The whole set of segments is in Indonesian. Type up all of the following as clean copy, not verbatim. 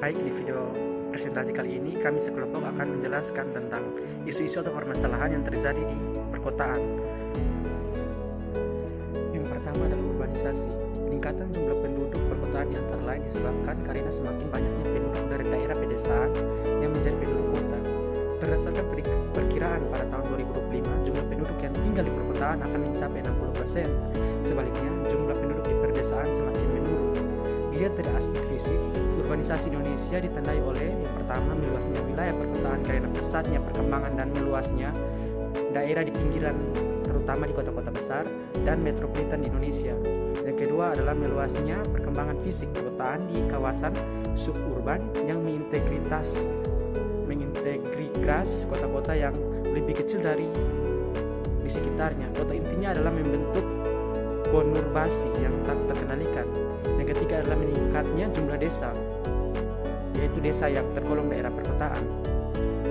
Baik, di video presentasi kali ini kami sekelompok akan menjelaskan tentang isu-isu atau permasalahan yang terjadi di perkotaan. Yang pertama adalah urbanisasi. Peningkatan jumlah penduduk perkotaan yang antara lain disebabkan karena semakin banyaknya penduduk dari daerah pedesaan yang menjadi penduduk kota. Berdasarkan perkiraan pada tahun 2025, jumlah penduduk yang tinggal di perkotaan akan mencapai 60%. Sebaliknya, jumlah penduduk di pedesaan semakin menurun. Dilihat dari aspek fisik, urbanisasi Indonesia ditandai oleh yang pertama meluasnya wilayah perkotaan karena pesatnya perkembangan dan meluasnya daerah di pinggiran terutama di kota-kota besar dan metropolitan di Indonesia. Yang kedua adalah meluasnya perkembangan fisik perkotaan di kawasan suburban yang mengintegritas kota-kota yang lebih kecil dari di sekitarnya. Kota intinya adalah membentuk konurbasi yang tak terkendalikan. Yang ketiga adalah meningkatnya jumlah desa, yaitu desa yang tergolong daerah perkotaan.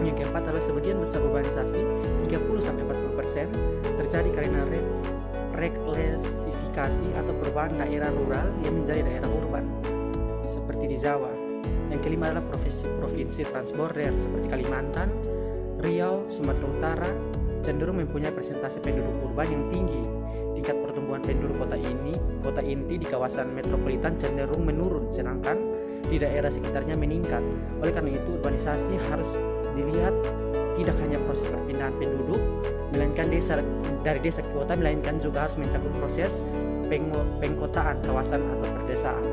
Yang keempat adalah sebagian besar urbanisasi 30-40% terjadi karena reklasifikasi atau perubahan daerah rural yang menjadi daerah urban seperti di Jawa. Yang kelima adalah provinsi transborder seperti Kalimantan, Riau, Sumatera Utara cenderung mempunyai persentase penduduk urban yang tinggi. Tingkat pertumbuhan penduduk kota inti di kawasan metropolitan cenderung menurun, sedangkan di daerah sekitarnya meningkat. Oleh karena itu, urbanisasi harus dilihat tidak hanya proses perpindahan penduduk, melainkan dari desa ke kota, melainkan juga harus mencakup proses pengkotaan kawasan atau perdesaan.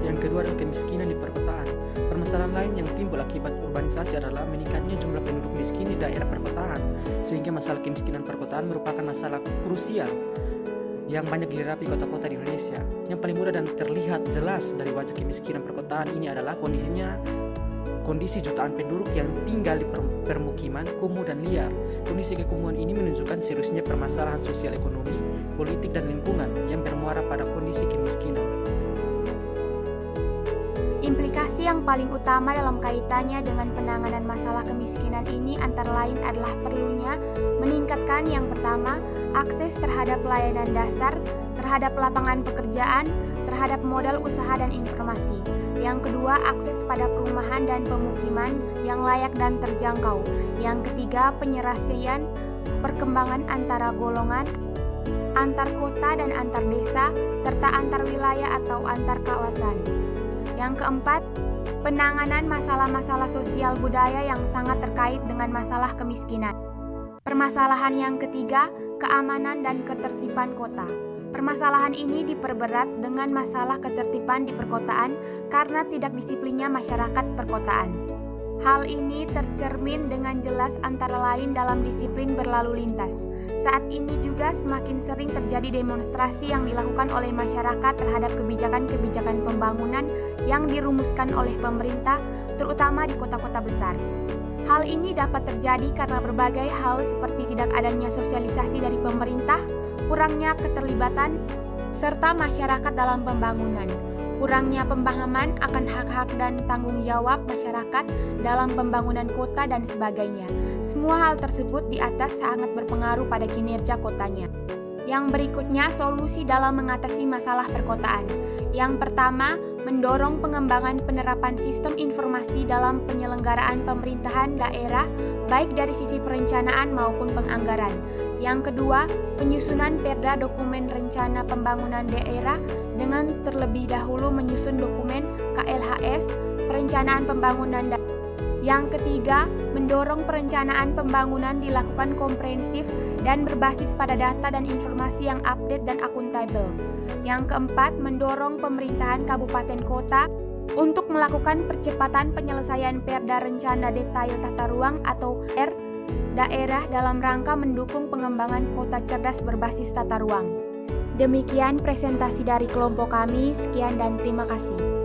Yang kedua adalah kemiskinan di perkotaan. Permasalahan lain yang timbul akibat urbanisasi adalah meningkatnya jumlah penduduk miskin di daerah perkotaan, sehingga masalah kemiskinan perkotaan merupakan masalah krusial yang banyak dihadapi kota-kota di Indonesia. Yang paling mudah dan terlihat jelas dari wajah kemiskinan perkotaan ini adalah kondisi jutaan penduduk yang tinggal di permukiman, kumuh dan liar. Kondisi kekumuhan ini menunjukkan seriusnya permasalahan sosial ekonomi, politik dan lingkungan yang bermuara pada kondisi kemiskinan. Implikasi yang paling utama dalam kaitannya dengan penanganan masalah kemiskinan ini antara lain adalah perlunya meningkatkan yang pertama, akses terhadap layanan dasar, terhadap lapangan pekerjaan, terhadap modal usaha dan informasi. Yang kedua, akses pada perumahan dan pemukiman yang layak dan terjangkau. Yang ketiga, penyelesaian perkembangan antara golongan, antar kota dan antar desa, serta antar wilayah atau antar kawasan. Yang keempat, penanganan masalah-masalah sosial budaya yang sangat terkait dengan masalah kemiskinan. Permasalahan yang ketiga, keamanan dan ketertiban kota. Permasalahan ini diperberat dengan masalah ketertiban di perkotaan karena tidak disiplinnya masyarakat perkotaan. Hal ini tercermin dengan jelas antara lain dalam disiplin berlalu lintas. Saat ini juga semakin sering terjadi demonstrasi yang dilakukan oleh masyarakat terhadap kebijakan-kebijakan pembangunan yang dirumuskan oleh pemerintah, terutama di kota-kota besar. Hal ini dapat terjadi karena berbagai hal seperti tidak adanya sosialisasi dari pemerintah, kurangnya keterlibatan, serta masyarakat dalam pembangunan. Kurangnya pemahaman akan hak-hak dan tanggung jawab masyarakat dalam pembangunan kota dan sebagainya. Semua hal tersebut di atas sangat berpengaruh pada kinerja kotanya. Yang berikutnya, solusi dalam mengatasi masalah perkotaan. Yang pertama, mendorong pengembangan penerapan sistem informasi dalam penyelenggaraan pemerintahan daerah, baik dari sisi perencanaan maupun penganggaran. Yang kedua, penyusunan perda dokumen rencana pembangunan daerah dengan terlebih dahulu menyusun dokumen KLHS, perencanaan pembangunan daerah. Yang ketiga, mendorong perencanaan pembangunan dilakukan komprehensif dan berbasis pada data dan informasi yang update dan akuntabel. Yang keempat, mendorong pemerintahan kabupaten kota untuk melakukan percepatan penyelesaian perda rencana detail tata ruang atau daerah dalam rangka mendukung pengembangan kota cerdas berbasis tata ruang. Demikian presentasi dari kelompok kami, sekian dan terima kasih.